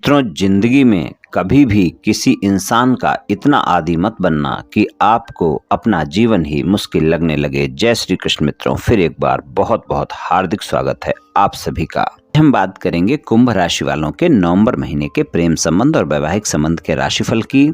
मित्रों, जिंदगी में कभी भी किसी इंसान का इतना आदी मत बनना कि आपको अपना जीवन ही मुश्किल लगने लगे। जय श्री कृष्ण मित्रों, फिर एक बार बहुत बहुत हार्दिक स्वागत है आप सभी का। हम बात करेंगे कुंभ राशि वालों के नवंबर महीने के प्रेम संबंध और वैवाहिक संबंध के राशिफल की,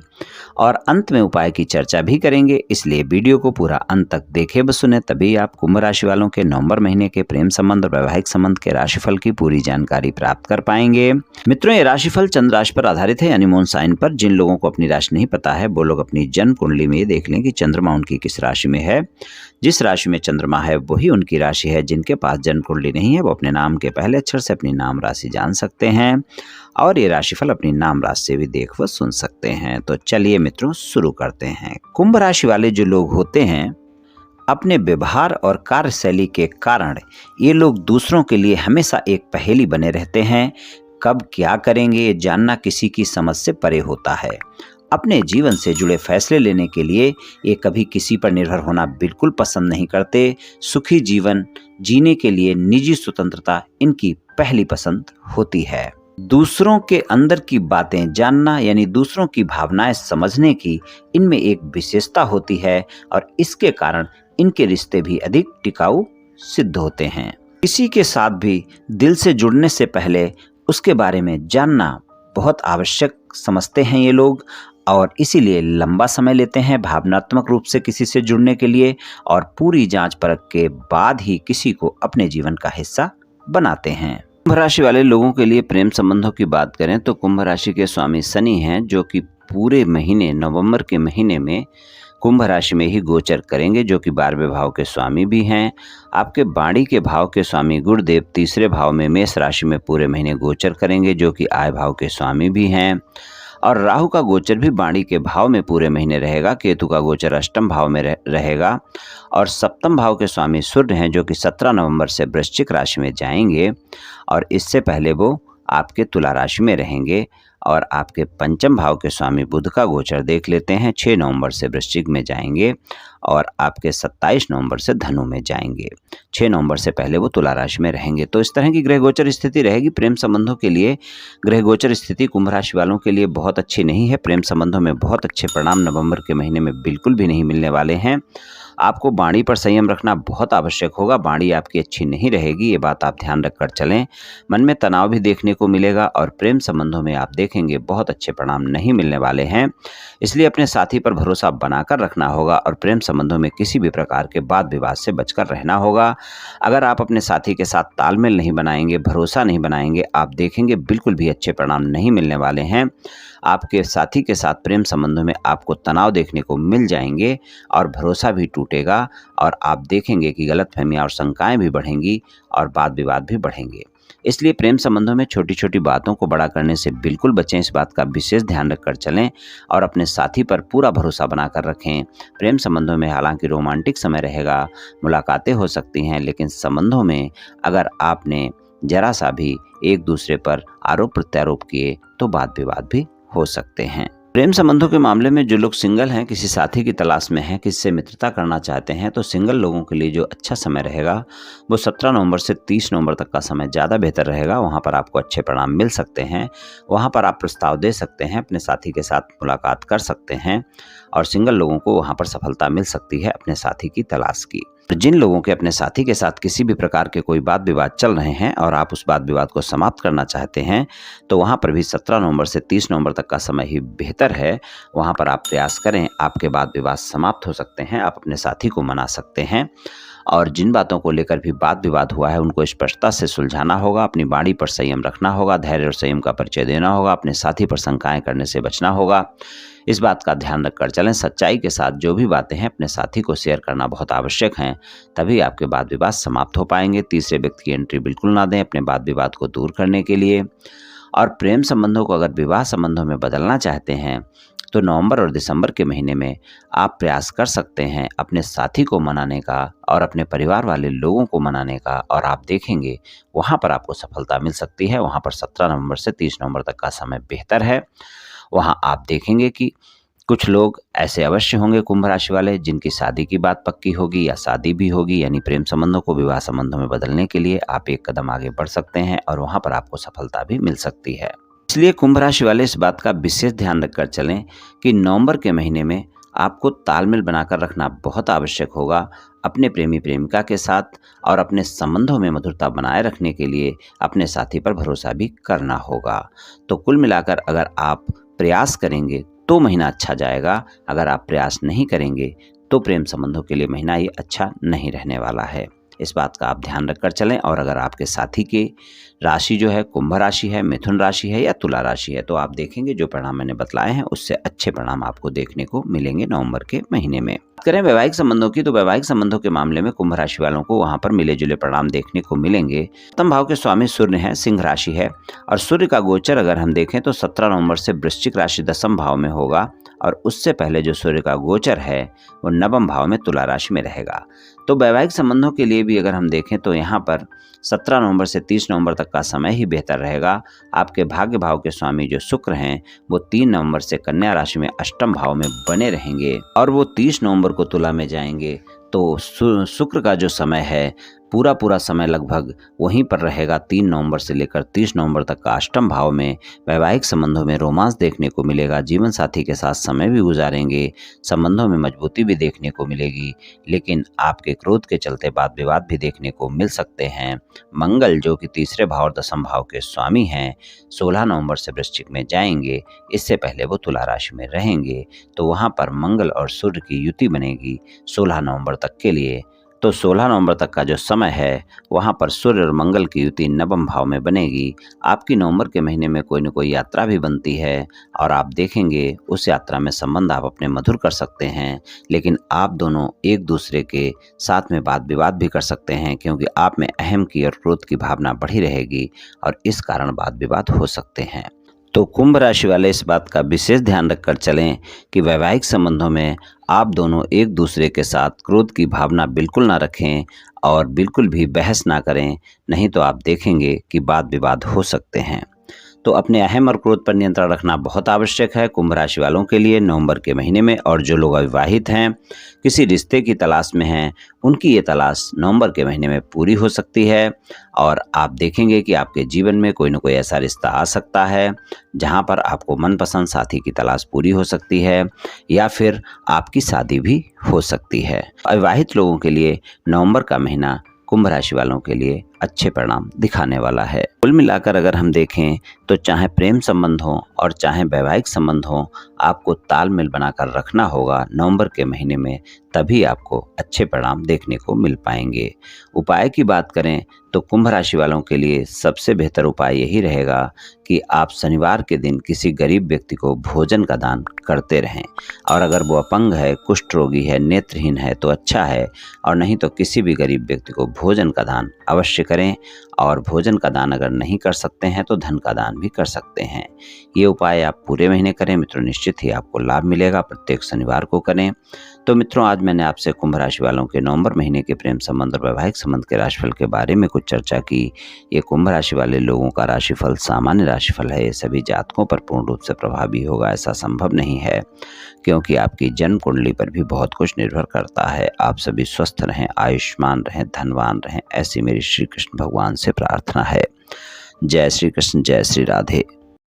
और अंत में उपाय की चर्चा भी करेंगे। इसलिए वीडियो को पूरा अंत तक देखें व सुने, तभी आप कुंभ राशि वालों के नवंबर महीने के प्रेम संबंध और वैवाहिक संबंध के राशिफल की पूरी जानकारी प्राप्त कर पाएंगे। मित्रों, ये राशिफल चंद्र राशि पर आधारित है, यानी मून साइन पर। जिन लोगों को अपनी राशि नहीं पता है वो लोग अपनी जन्म कुंडली में ये देख लें कि चंद्रमा उनकी किस राशि में है। जिस राशि में चंद्रमा है वही उनकी राशि है। जिनके पास जन्म कुंडली नहीं है वो अपने नाम के पहले अक्षर से अपनी नाम राशि जान सकते हैं, और ये राशिफल अपनी नाम राशि से भी देख व सुन सकते हैं। तो चलिए मित्रों, शुरू करते हैं। कुंभ राशि वाले जो लोग होते हैं, अपने व्यवहार और कार्यशैली के कारण ये लोग दूसरों के लिए हमेशा एक पहेली बने रहते हैं। कब क्या करेंगे ये जानना किसी की समझ से परे होता है। अपने जीवन से जुड़े फैसले लेने के लिए ये कभी किसी पर निर्भर होना बिल्कुल पसंद नहीं करते। सुखी जीवन जीने के लिए निजी स्वतंत्रता इनकी पहली पसंद होती है। दूसरों के अंदर की बातें जानना, यानी दूसरों की भावनाएं समझने की इनमें एक विशेषता होती है, और इसके कारण इनके रिश्ते भी अधिक टिकाऊ सिद्ध होते हैं। किसी के साथ भी दिल से जुड़ने से पहले उसके बारे में जानना बहुत आवश्यक समझते हैं ये लोग, और इसीलिए लंबा समय लेते हैं भावनात्मक रूप से किसी से जुड़ने के लिए, और पूरी जांच परख के बाद ही किसी को अपने जीवन का हिस्सा बनाते हैं। कुंभ राशि वाले लोगों के लिए प्रेम संबंधों की बात करें तो कुंभ राशि के स्वामी शनि हैं, जो कि पूरे महीने नवंबर के महीने में कुंभ राशि में ही गोचर करेंगे, जो कि 12वें भाव के स्वामी भी हैं। आपके बाणी के भाव के स्वामी गुरुदेव तीसरे भाव में मेष राशि में पूरे महीने गोचर करेंगे, जो कि आय भाव के स्वामी भी हैं। और राहु का गोचर भी बाणी के भाव में पूरे महीने रहेगा। केतु का गोचर अष्टम भाव में रहेगा, और सप्तम भाव के स्वामी सूर्य हैं, जो कि 17 नवंबर से वृश्चिक राशि में जाएंगे, और इससे पहले वो आपके तुला राशि में रहेंगे। और आपके पंचम भाव के स्वामी बुध का गोचर देख लेते हैं। 6 नवंबर से वृश्चिक में जाएंगे, और आपके 27 नवंबर से धनु में जाएंगे। 6 नवंबर से पहले वो तुला राशि में रहेंगे। तो इस तरह की ग्रह गोचर स्थिति रहेगी प्रेम संबंधों के लिए। ग्रह गोचर स्थिति कुंभ राशि वालों के लिए बहुत अच्छी नहीं है। प्रेम संबंधों में बहुत अच्छे परिणाम नवंबर के महीने में बिल्कुल भी नहीं मिलने वाले हैं। आपको वाणी पर संयम रखना बहुत आवश्यक होगा। वाणी आपकी अच्छी नहीं रहेगी, ये बात आप ध्यान रखकर चलें। मन में तनाव भी देखने को मिलेगा, और प्रेम संबंधों में आप देखेंगे बहुत अच्छे परिणाम नहीं मिलने वाले हैं। इसलिए अपने साथी पर भरोसा बनाकर रखना होगा, और प्रेम संबंधों में किसी भी प्रकार के वाद विवाद से बचकर रहना होगा। अगर आप अपने साथी के साथ तालमेल नहीं बनाएंगे, भरोसा नहीं बनाएंगे, आप देखेंगे बिल्कुल भी अच्छे परिणाम नहीं मिलने वाले हैं। आपके साथी के साथ प्रेम संबंधों में आपको तनाव देखने को मिल जाएंगे, और भरोसा भी टूटेगा, और आप देखेंगे कि गलतफहमियां और शंकाएं भी बढ़ेंगी, और वाद विवाद भी बढ़ेंगे। इसलिए प्रेम संबंधों में छोटी छोटी बातों को बड़ा करने से बिल्कुल बचें। इस बात का विशेष ध्यान रखकर चलें, और अपने साथी पर पूरा भरोसा बनाकर रखें। प्रेम संबंधों में हालांकि रोमांटिक समय रहेगा, मुलाकातें हो सकती हैं, लेकिन संबंधों में अगर आपने जरा सा भी एक दूसरे पर आरोप प्रत्यारोप किए तो वाद विवाद भी हो सकते हैं। प्रेम संबंधों के मामले में जो लोग सिंगल हैं, किसी साथी की तलाश में हैं, किसी से मित्रता करना चाहते हैं, तो सिंगल लोगों के लिए जो अच्छा समय रहेगा वो 17 नवंबर से 30 नवंबर तक का समय ज़्यादा बेहतर रहेगा। वहाँ पर आपको अच्छे परिणाम मिल सकते हैं। वहाँ पर आप प्रस्ताव दे सकते हैं, अपने साथी के साथ मुलाकात कर सकते हैं, और सिंगल लोगों को वहाँ पर सफलता मिल सकती है अपने साथी की तलाश की। जिन लोगों के अपने साथी के साथ किसी भी प्रकार के कोई वाद विवाद चल रहे हैं, और आप उस वाद विवाद को समाप्त करना चाहते हैं, तो वहाँ पर भी 17 नवंबर से 30 नवंबर तक का समय ही बेहतर है। वहाँ पर आप प्रयास करें, आपके वाद विवाद समाप्त हो सकते हैं। आप अपने साथी को मना सकते हैं, और जिन बातों को लेकर भी वाद विवाद हुआ है उनको स्पष्टता से सुलझाना होगा। अपनी वाणी पर संयम रखना होगा, धैर्य और संयम का परिचय देना होगा, अपने साथी पर शंकाएं करने से बचना होगा। इस बात का ध्यान रखकर चलें। सच्चाई के साथ जो भी बातें हैं अपने साथी को शेयर करना बहुत आवश्यक है, तभी आपके वाद विवाद समाप्त हो पाएंगे। तीसरे व्यक्ति की एंट्री बिल्कुल ना दें अपने वाद विवाद को दूर करने के लिए। और प्रेम संबंधों को अगर विवाह संबंधों में बदलना चाहते हैं, तो नवंबर और दिसंबर के महीने में आप प्रयास कर सकते हैं अपने साथी को मनाने का, और अपने परिवार वाले लोगों को मनाने का, और आप देखेंगे वहाँ पर आपको सफलता मिल सकती है। वहाँ पर 17 नवंबर से 30 नवंबर तक का समय बेहतर है। वहाँ आप देखेंगे कि कुछ लोग ऐसे अवश्य होंगे कुंभ राशि वाले जिनकी शादी की बात पक्की होगी या शादी भी होगी, यानी प्रेम संबंधों को विवाह संबंधों में बदलने के लिए आप एक कदम आगे बढ़ सकते हैं, और वहाँ पर आपको सफलता भी मिल सकती है। इसलिए कुंभ राशि वाले इस बात का विशेष ध्यान रखकर चलें कि नवंबर के महीने में आपको तालमेल बनाकर रखना बहुत आवश्यक होगा अपने प्रेमी प्रेमिका के साथ, और अपने संबंधों में मधुरता बनाए रखने के लिए अपने साथी पर भरोसा भी करना होगा। तो कुल मिलाकर अगर आप प्रयास करेंगे तो महीना अच्छा जाएगा, अगर आप प्रयास नहीं करेंगे तो प्रेम संबंधों के लिए महीना ये अच्छा नहीं रहने वाला है। इस बात का आप ध्यान रखकर चलें। और अगर आपके साथी की राशि जो है कुंभ राशि है, मिथुन राशि है या तुला राशि है, तो आप देखेंगे जो परिणाम मैंने बतलाए हैं उससे अच्छे परिणाम आपको देखने को मिलेंगे नवंबर के महीने में। बात करें वैवाहिक संबंधों की, तो वैवाहिक संबंधों के मामले में कुंभ राशि वालों को वहां पर मिले जुले परिणाम देखने को मिलेंगे। सप्तम भाव के स्वामी सूर्य है, सिंह राशि है, और सूर्य का गोचर अगर हम देखें तो 17 नवंबर से वृश्चिक राशि दशम भाव में होगा, और उससे पहले जो सूर्य का गोचर है वो नवम भाव में तुला राशि में रहेगा। तो वैवाहिक संबंधों के लिए भी अगर हम देखें तो यहाँ पर 17 नवंबर से 30 नवंबर तक का समय ही बेहतर रहेगा। आपके भाग्य भाव के स्वामी जो शुक्र हैं वो 3 नवंबर से कन्या राशि में अष्टम भाव में बने रहेंगे, और वो 30 नवंबर को तुला में जाएंगे। तो शुक्र का जो समय है पूरा समय लगभग वहीं पर रहेगा। 3 नवंबर से लेकर 30 नवंबर तक का अष्टम भाव में वैवाहिक संबंधों में रोमांस देखने को मिलेगा। जीवन साथी के साथ समय भी गुजारेंगे, संबंधों में मजबूती भी देखने को मिलेगी, लेकिन आपके क्रोध के चलते वाद विवाद भी देखने को मिल सकते हैं। मंगल जो कि तीसरे भाव और दशम भाव के स्वामी हैं 16 नवंबर से वृश्चिक में जाएंगे, इससे पहले वो तुला राशि में रहेंगे। तो वहाँ पर मंगल और सूर्य की युति बनेगी 16 नवंबर तक के लिए। तो 16 नवंबर तक का जो समय है वहाँ पर सूर्य और मंगल की युति नवम भाव में बनेगी। आपकी नवंबर के महीने में कोई न कोई यात्रा भी बनती है, और आप देखेंगे उस यात्रा में संबंध आप अपने मधुर कर सकते हैं, लेकिन आप दोनों एक दूसरे के साथ में वाद विवाद भी कर सकते हैं, क्योंकि आप में अहम की और क्रोध की भावना बढ़ी रहेगी, और इस कारण वाद विवाद हो सकते हैं। तो कुंभ राशि वाले इस बात का विशेष ध्यान रखकर चलें कि वैवाहिक संबंधों में आप दोनों एक दूसरे के साथ क्रोध की भावना बिल्कुल ना रखें, और बिल्कुल भी बहस ना करें, नहीं तो आप देखेंगे कि वाद विवाद हो सकते हैं। तो अपने अहम और क्रोध पर नियंत्रण रखना बहुत आवश्यक है कुंभ राशि वालों के लिए नवंबर के महीने में। और जो लोग अविवाहित हैं, किसी रिश्ते की तलाश में हैं, उनकी ये तलाश नवंबर के महीने में पूरी हो सकती है, और आप देखेंगे कि आपके जीवन में कोई न कोई ऐसा रिश्ता आ सकता है जहां पर आपको मनपसंद साथी की तलाश पूरी हो सकती है, या फिर आपकी शादी भी हो सकती है। अविवाहित लोगों के लिए नवंबर का महीना कुंभ राशि वालों के लिए अच्छे परिणाम दिखाने वाला है। कुल मिलाकर अगर हम देखें तो चाहे प्रेम संबंध हो और चाहे वैवाहिक संबंध हो, आपको तालमेल बनाकर रखना होगा नवंबर के महीने में, तभी आपको अच्छे परिणाम देखने को मिल पाएंगे। उपाय की बात करें तो कुंभ राशि वालों के लिए सबसे बेहतर उपाय यही रहेगा कि आप शनिवार के दिन किसी गरीब व्यक्ति को भोजन का दान करते रहें, और अगर वो अपंग है, कुष्ठ रोगी है, नेत्रहीन है तो अच्छा है, और नहीं तो किसी भी गरीब व्यक्ति को भोजन का दान अवश्य करें। और भोजन का दान अगर नहीं कर सकते हैं तो धन का दान भी कर सकते हैं। ये उपाय आप पूरे महीने करें मित्रों, निश्चित ही आपको लाभ मिलेगा। प्रत्येक शनिवार को करें। तो मित्रों, आज मैंने आपसे कुंभ राशि वालों के नवंबर महीने के प्रेम संबंध और वैवाहिक संबंध के राशिफल के बारे में कुछ चर्चा की। ये कुंभ राशि वाले लोगों का राशिफल सामान्य राशिफल है, ये सभी जातकों पर पूर्ण रूप से प्रभावी होगा ऐसा संभव नहीं है, क्योंकि आपकी जन्म कुंडली पर भी बहुत कुछ निर्भर करता है। आप सभी स्वस्थ रहें, आयुष्मान रहें, धनवान रहें, ऐसी मेरी श्री कृष्ण भगवान से प्रार्थना है। जय श्री कृष्ण, जय श्री राधे।